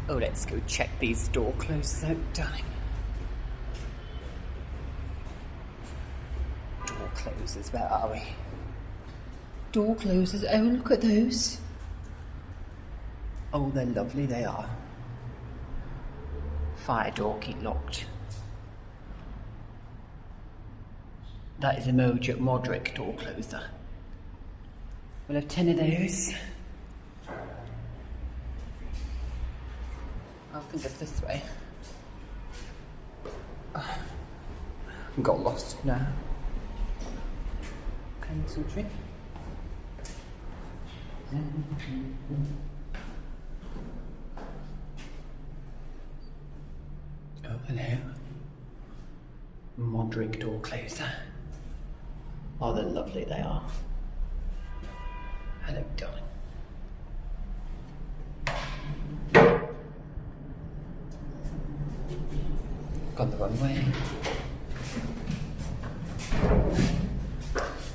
Oh, let's go check these door closers out, darling. Door closers, where are we? Door closers, oh look at those. Oh, they're lovely, they are. Fire door key locked. That is a Modric door closer. We'll have 10 of those. I think it's this way. Got lost now. Concentrate. Oh, hello. Modric door closer. Oh, they're lovely, they are. Hello, darling. Gone the wrong way.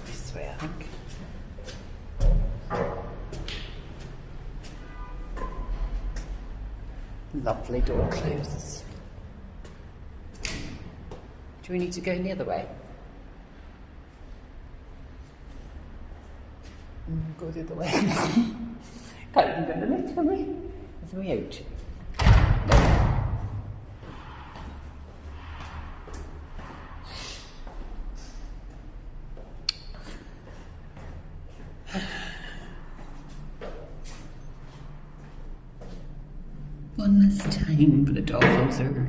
This way, I think. Lovely door closes. Do we need to go the other way? Go the other way. Can't even go to the left, can we? There's a way out. One last time for the door closer.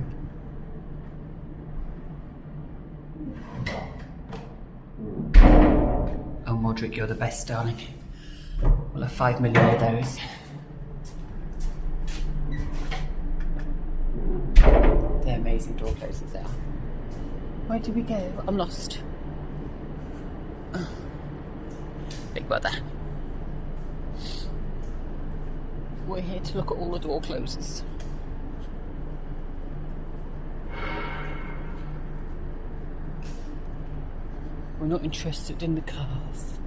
Oh, Modric, you're the best, darling. We'll have 5 million of those. They're amazing door closers, they are. Where did we go? I'm lost. Oh. Big brother. We're here to look at all the door closers. We're not interested in the cars.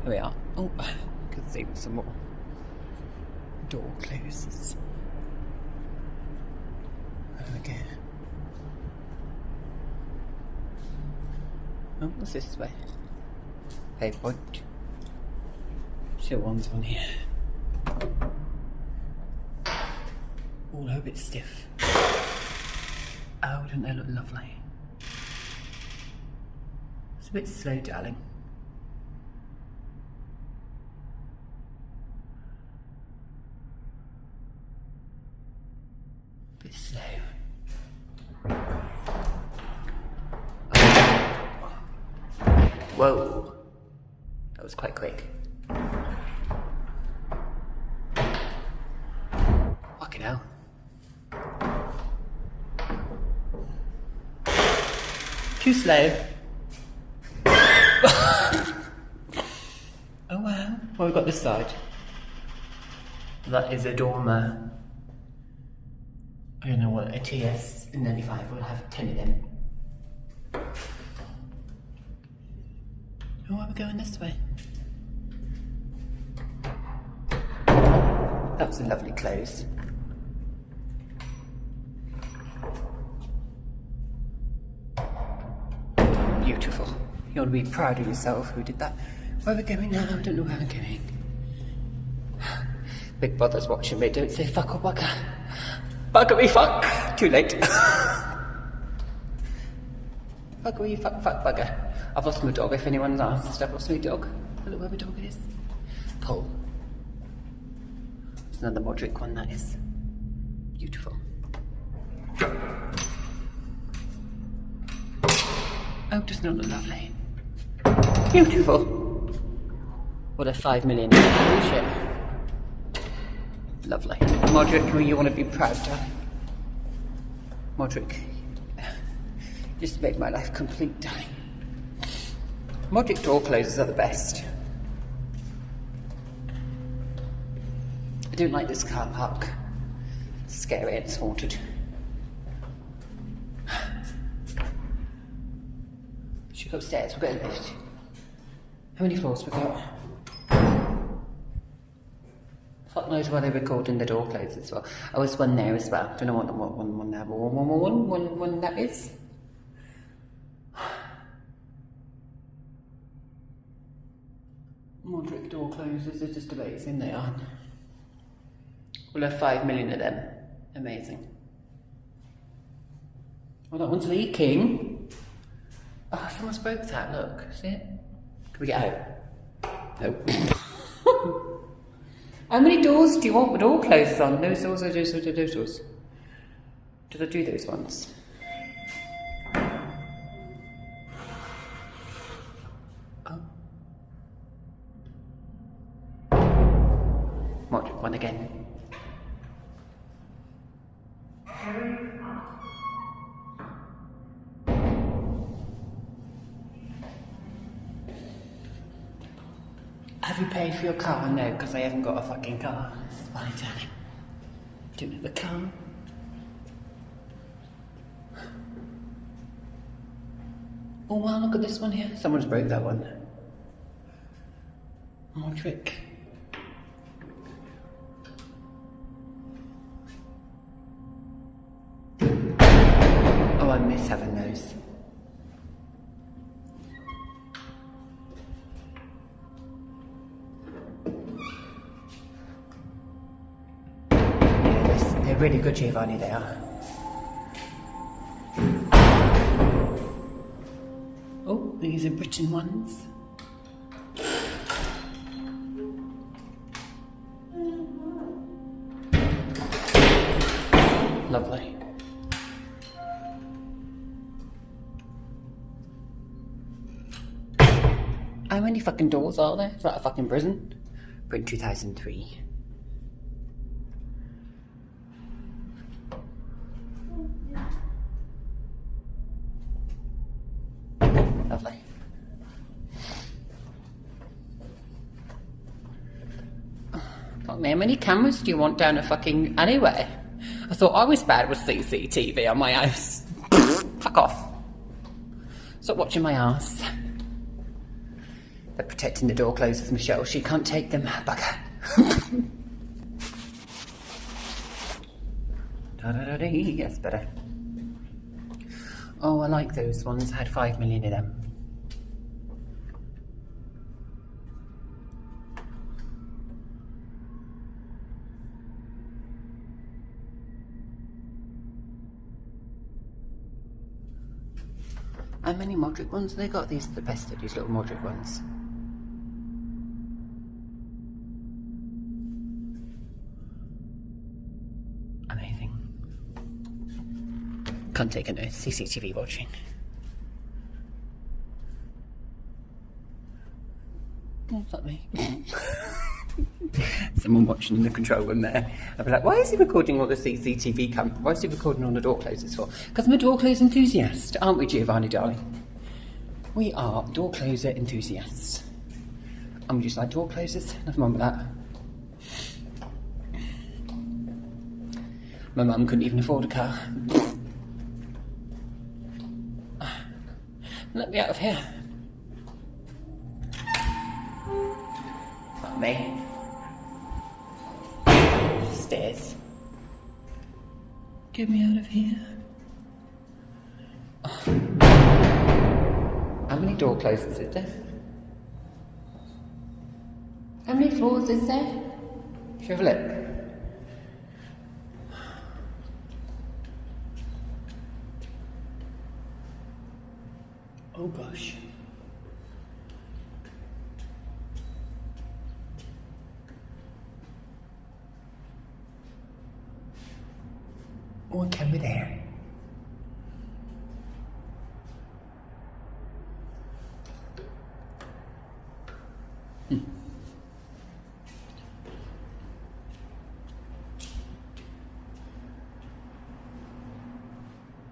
Here we are. Oh, I can see some more door closers. There we go. Oh, what's this way? Pay point. Still one's on here. All a bit stiff. Oh, don't they look lovely? It's a bit slow, darling. A bit slow. Whoa. That was quite quick. Fucking hell. Too slow. Oh wow. Well, we've got this side. That is a dormer. I don't know what a TS95 will have 10 of them. Oh, are we going this way? That was a lovely close. Beautiful. You ought to be proud of yourself who did that. Where are we going now? I don't know where I'm going. Big brother's watching me. Don't say fuck or bugger. Buggery fuck. Too late. Buggery fuck bugger. I've lost my dog if anyone's asked. I've lost my dog. Look where my dog is. Pull. It's another Modric one, that is. Beautiful. Oh, doesn't it look lovely? Beautiful. What a 5 million shit. Lovely. Modric, who you want to be proud of. Modric. Just made my life complete, darling. Modric door closers are the best. I don't like this car park. It's scary and it's haunted. Should we go upstairs? We'll get a lift. How many floors we got? Fuck knows why they're recording the door closed as well. Oh, there's one there as well. Don't know what one there, but one that is. Modric door closers are just amazing, they are. We'll have 5 million of them. Amazing. Oh, that one's leaking. Oh, someone's broke that, look. See it? Can we get out? Nope. How many doors do you want with door closers on? Those doors or those doors? Did I do those ones? Oh. Modric one again. Have you paid for your car? No, because I haven't got a fucking car. It's funny, darling. Don't have a car. Oh wow, look at this one here. Someone's broke that one. Modric. Oh, I miss having those. They're really good, Giovanni, they are. Oh, these are Britain ones. Lovely. How many fucking doors are there? Is that a fucking prison? Britain 2003. Lovely. Fuck me, how many cameras do you want down a fucking alleyway? I thought I was bad with CCTV on my house. Fuck off. Stop watching my ass. They're protecting the door closers, Michelle. She can't take them. Bugger. Da-da-da-dee. Yes, better. Oh, I like those ones. I had 5 million of them. How many Modric ones have they got? These are the best of these little Modric ones. Amazing. Can't take a no CCTV watching. What's that me? Someone watching in the control room there. I'd be like, why is he recording all the CCTV why is he recording all the door closers for? Because I'm a door closer enthusiast, aren't we, Giovanni, darling? We are door closer enthusiasts. And we just like door closers, nothing wrong with that. My mum couldn't even afford a car. Let me out of here. Fuck me. Stairs. Get me out of here. Oh. How many door closers is there? How many floors is there? Should we have a look? Oh gosh. What can be there?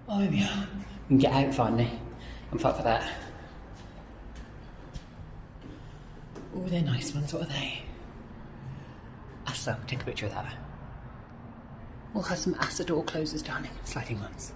Oh yeah. We can get out finally. I'm fucked for that. Oh, they're nice ones. What are they? Asa, take a picture of that. We'll have some Asa door closers, darling. Sliding ones.